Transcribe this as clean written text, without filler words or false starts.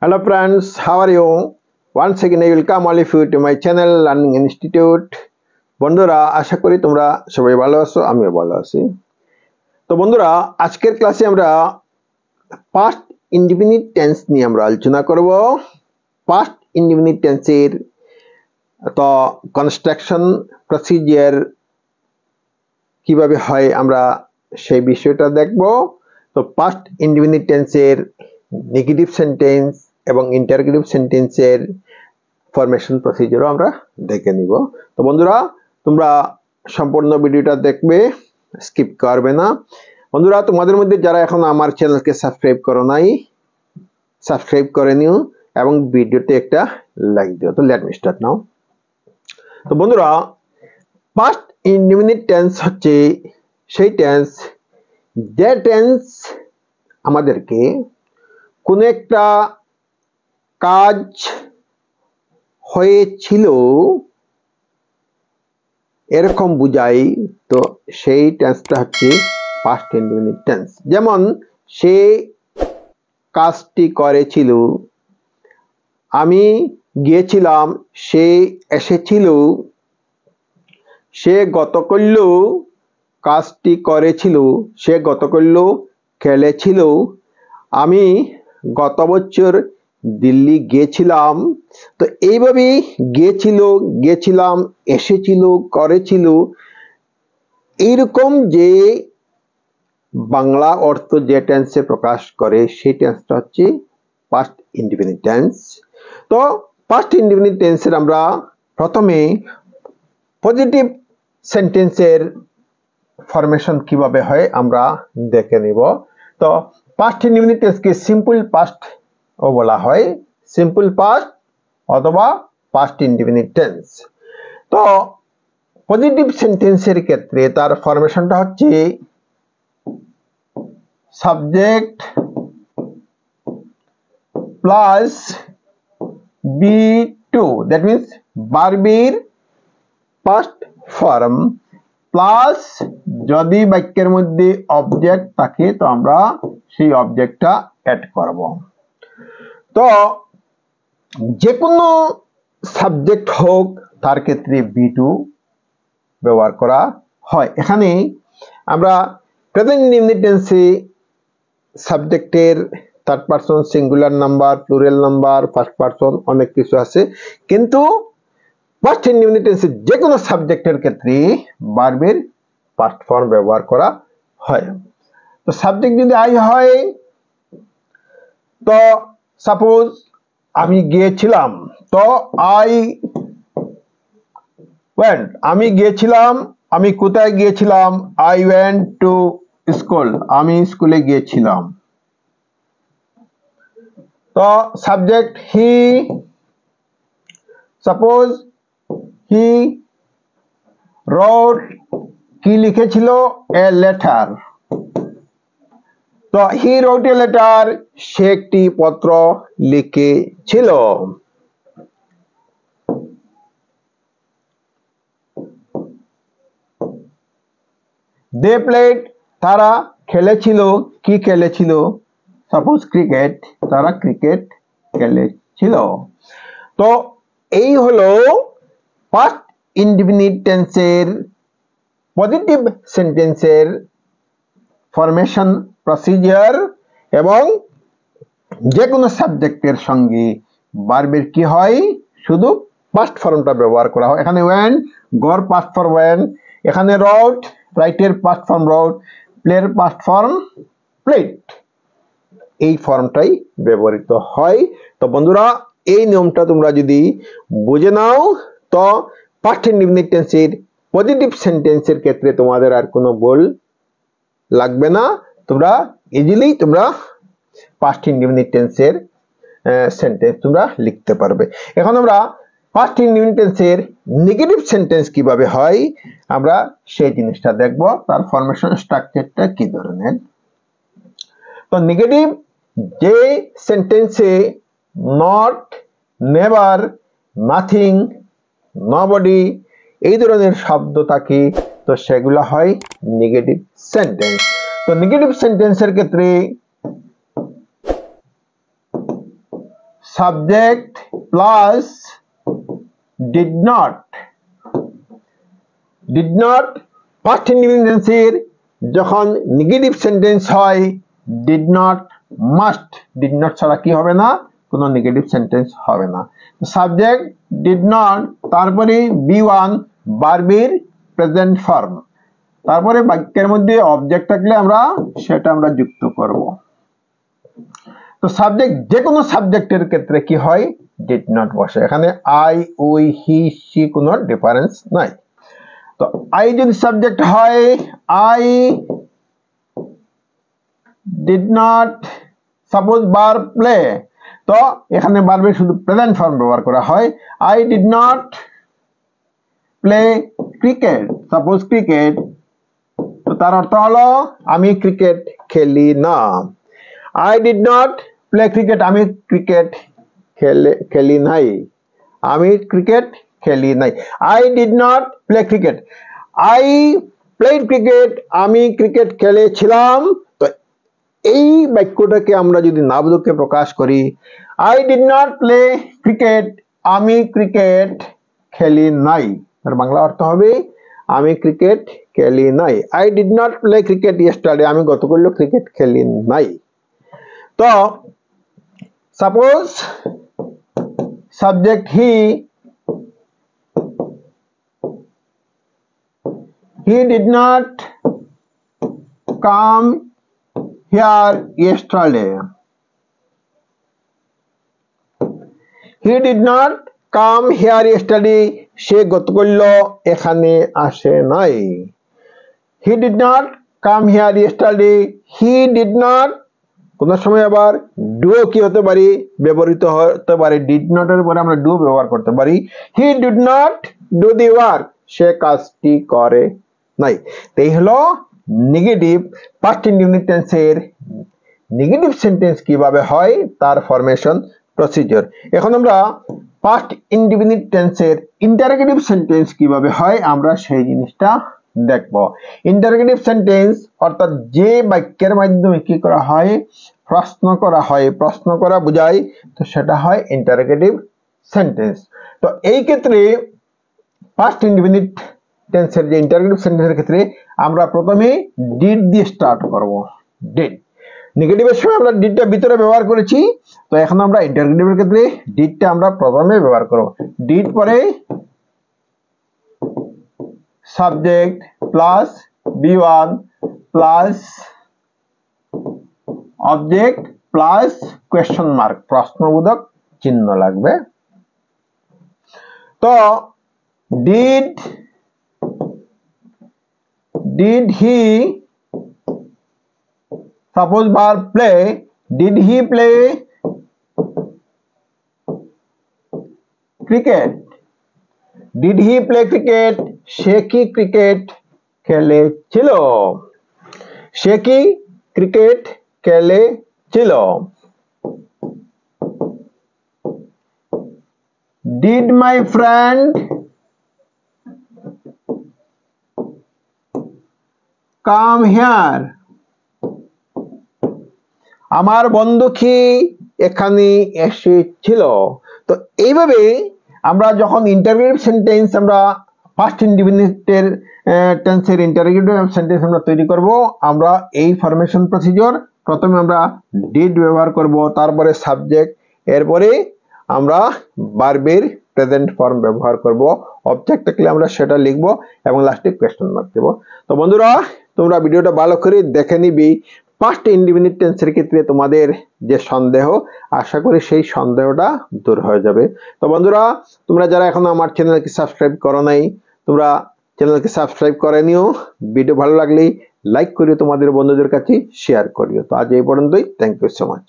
Hello friends, how are you? Once again I welcome all of you to my channel Learning Institute. বন্ধুরা আশা করি তোমরা সবাই ভালো আছো, আমিও ভালো আছি। তো বন্ধুরা আজকের ক্লাসে আমরা পাস্ট ইনডিফিনিট টেন্স নিয়ে আমরা আলোচনা করব। পাস্ট ইনডিফিনিট টেন্সের তো কনস্ট্রাকশন প্রসিজার কিভাবে হয় আমরা সেই বিষয়টা দেখব। তো পাস্ট ইনডিফিনিট টেন্সের নেগেটিভ সেন্টেন্স এবং ইন্টারগেটিভ সেন্টেন্সের ফরমেশন প্রসিজারও আমরা দেখে নিব। তো বন্ধুরা তোমরা সম্পূর্ণ ভিডিওটা দেখবে, স্কিপ করবে না। বন্ধুরা তোমাদের মধ্যে যারা এখন আমার চ্যানেলকে সাবস্ক্রাইব করো নাই, সাবস্ক্রাইব করে নিও এবং ভিডিওতে একটা লাইক দিও। তো লেট মি স্টার্ট নাও। তো বন্ধুরা পাস্ট ইনডিফিনিট টেন্স হচ্ছে সেই টেন্স যে টেন্স আমাদেরকে কোন একটা কাজ হয়েছিল এরকম বুঝাই। তো সেই টেন্সটা হচ্ছে পাস্ট ইনডিফিনিট টেন্স। যেমন সে কাজটি করেছিল, আমি গিয়েছিলাম, সে এসেছিল, সে গতকাল কাজটি করেছিল, সে গতকাল খেলেছিল, আমি গত বছর দিল্লি গিয়েছিলাম। তো এইভাবে গিয়েছিল, গিয়েছিলাম, এসেছিল, করেছিল, এইরকম যে বাংলা অর্থ যে টেন্সে প্রকাশ করে সেই টেন্সটা হচ্ছে পাস্ট ইনডিফিনিট টেন্স। তো পাস্ট ইনডিফিনিট টেন্সের আমরা প্রথমে পজিটিভ সেন্টেন্সের ফরমেশন কিভাবে হয় আমরা দেখে নিব। তো পাস্ট ইনডিফিনিট টেন্সকে সিম্পল পাস্ট ও বলা হয়, সিম্পল পাস্ট অথবা পাস্ট ইনডিফিনিট টেন্স। তো পজিটিভ সেন্টেন্সের ক্ষেত্রে তার ফরমেশনটা হচ্ছে subject plus B2, that means ভার্বের পাস্ট ফর্ম প্লাস যদি বাক্যের মধ্যে অবজেক্ট থাকে তো আমরা সেই অবজেক্টটা অ্যাড করব। তো যে কোনো সাবজেক্ট হোক তার ক্ষেত্রে বি2 ব্যবহার করা হয়। এখানে আমরা প্রেজেন্ট ইনডিফিনিট টেন্সে সাবজেক্টের third person singular number, plural number, first person অনেক কিছু আছে, কিন্তু পাস্ট ইনডিফিনিট টেন্সে যে কোনো সাবজেক্টের ক্ষেত্রে ভার্বের পাস্ট ফর্ম ব্যবহার করা হয়। তো সাবজেক্ট যদি আই হয়, তো সাপোজ আমি গিয়েছিলাম, তো আই ওয়েন্ট, আমি গিয়েছিলাম, আমি কোথায় গিয়েছিলাম, আই ওয়েন্ট টু স্কুল, আমি স্কুলে গিয়েছিলাম। তো সাবজেক্ট হি, সাপোজ হি রোট, কি লিখেছিল, এ লেটার। তো হি রোট এ লেটার, সে একটি পত্র লিখেছিল। দে প্লেড, তারা খেলেছিল, কি খেলেছিল, সাপোজ ক্রিকেট, তারা ক্রিকেট খেলেছিল। তো এই হলো পাস্ট ইনডিফিনিট টেন্সের পজিটিভ সেন্টেন্সের ফরমেশন প্রসিজার এবং যে কোনো সাবজেক্টের সঙ্গে ভার্বের কি হয়, শুধু পাস্ট ফর্মটা ব্যবহার করা হয়। এখানে ওয়েন, গড় পাস্ট ফর্ম ওয়েন, এখানে রোট, রাইটের পাস্ট ফর্ম রোট, প্লের পাস্ট ফর্ম প্লেড, এই ফর্মটাই ব্যবহৃত হয়। তো বন্ধুরা এই নিয়মটা তোমরা যদি বুঝে নাও তো পাস্ট ইনডিফিনিট টেন্সের পজিটিভ সেন্টেন্সের ক্ষেত্রে তোমাদের আর কোনো ভুল লাগবে না। তোমরা ইজিলি তোমরা পাস্ট ইনডিফিনিট টেন্সের সেন্টেন্স তোমরা লিখতে পারবে। এখন আমরা পাস্ট ইনডিফিনিট টেন্সের নেগেটিভ সেন্টেন্স কিভাবে হয় আমরা সেই জিনিসটা দেখব, তার ফরমেশন স্ট্রাকচারটা কি ধরনের। তো নেগেটিভ যে সেন্টেন্সে নট, নেভার, নাথিং, নবডি এই ধরনের শব্দ থাকে তো সেগুলো হয় নেগেটিভ সেন্টেন্স। তো নেগেটিভ সেন্টেন্সের ক্ষেত্রে subject plus did not first independent টেন্সের যখন নেগেটিভ সেন্টেন্স হয় did not must, did not ছাড়া কি হবে না, কোনো নেগেটিভ সেন্টেন্স হবে না। সাবজেক্ট ডিড নট, তারপরে B1 ভার্বের প্রেজেন্ট ফর্ম, তারপরে বাক্যের মধ্যে অবজেক্ট থাকলে আমরা সেটা আমরা যুক্ত করব। তো সাবজেক্ট যে কোনো সাবজেক্টের ক্ষেত্রে কি হয়, ডিড নট বসে। এখানে আই, উই, হি, সি কোনো ডিফারেন্স নাই। তো আই যদি সাবজেক্ট হয়, I did not, suppose verb play, তো এখানে ভার্বের শুধু প্রেজেন্ট ফর্ম ব্যবহার করা হয়। I did not play cricket, suppose cricket, তো তার অর্থ হলো আমি ক্রিকেট খেলি না। I did not play cricket, আমি ক্রিকেট খেলি নাই, আমি ক্রিকেট খেলি নাই। I did not play cricket, I played cricket, আমি ক্রিকেট খেলেছিলাম। তো এই বাক্যটাকে আমরা যদি নাবুদকে প্রকাশ করি, I did not play cricket, আমি ক্রিকেট খেলি নাই, তার বাংলা অর্থ হবে আমি ক্রিকেট খেলি নাই। I did not play cricket yesterday, আমি গতকাল ক্রিকেট খেলি নাই। তো suppose subject he did not come here yesterday. He did not come here yesterday, সে গতকাল এখানে আসে নাই। He did not come here yesterday, he did not, কোন সময় আবার ডু কি হতে পারে, ব্যবহৃত হতে পারে, ডিড নট এর পরে আমরা ডু ব্যবহার করতে পারি। He did not do the work, সে কাজটি করে নাই। এই হলো নেগেটিভ ফার্স্ট ইনডিফিনিট টেন্সের নেগেটিভ সেন্টেন্স কিভাবে হয় তার ফরমেশন প্রসিজার। এখন আমরা ফার্স্ট ইনডিফিনিট টেন্সের ইন্টারোগেটিভ সেন্টেন্স কিভাবে হয় আমরা সেই জিনিসটা দেখব। ইন্টারোগেটিভ সেন্টেন্স অর্থাৎ যে বাক্যের মাধ্যমে কি করা হয়, প্রশ্ন করা হয়, প্রশ্ন করা বোঝায়, তো সেটা হয় ইন্টারোগেটিভ সেন্টেন্স। তো এই ক্ষেত্রে ফার্স্ট ইনডিফিনিট টেন্সের যে ইন্টারোগেটিভ সেন্টেন্সের ক্ষেত্রে আমরা প্রথমে ডিড দিয়ে স্টার্ট করব। ডিড নেগেটিভের সময় আমরা ডিডটা ভিতরে ব্যবহার করেছি, তো এখন আমরা ইন্টারোগেটিভের ক্ষেত্রে ডিডটা আমরা প্রথমে ব্যবহার করব। ডিড পরে subject plus B1 plus object plus question mark, প্রশ্নবোধক চিহ্ন লাগবে। তো did he, suppose verb play, did he play cricket? Did he play cricket? সে কি ক্রিকেট খেলেছিল, সে কি ক্রিকেট খেলেছিল। Did my friend come here? আমার বন্ধু কি এখানে এসেছিল। তো এইভাবে আমরা যখন ইন্টারোগেটিভ সেন্টেন্স আমরা ফার্স্ট ইনডিফিনিটের টেন্সের ইন্টারোগেটিভ সেন্টেন্স আমরা তৈরি করব, আমরা এই ফরমেশন প্রসিজার প্রথমে আমরা ডিড ব্যবহার করব, তারপরে সাবজেক্ট, এরপরে আমরা ভার্বের প্রেজেন্ট ফর্ম ব্যবহার করব, অবজেক্ট থাকলে আমরা সেটা লিখব এবং লাস্টে কোয়েশ্চন মার্ক দেব। তো বন্ধুরা তোমরা ভিডিওটা ভালো করে দেখে নিবি। ফার্স্ট ইনডিফিনিট টেন্সের ক্ষেত্রে তোমাদের যে সন্দেহ, আশা করি সেই সন্দেহটা দূর হয়ে যাবে। তো বন্ধুরা তোমরা যারা এখনো আমার চ্যানেলকে সাবস্ক্রাইব করো নাই, তোমরা চ্যানেলকে সাবস্ক্রাইব করে নিও। ভিডিও ভালো লাগলে লাইক করিও, তোমাদের বন্ধুদের কাছে শেয়ার করিও। তো আজ এই পর্যন্তই, থ্যাংক ইউ সো মাচ।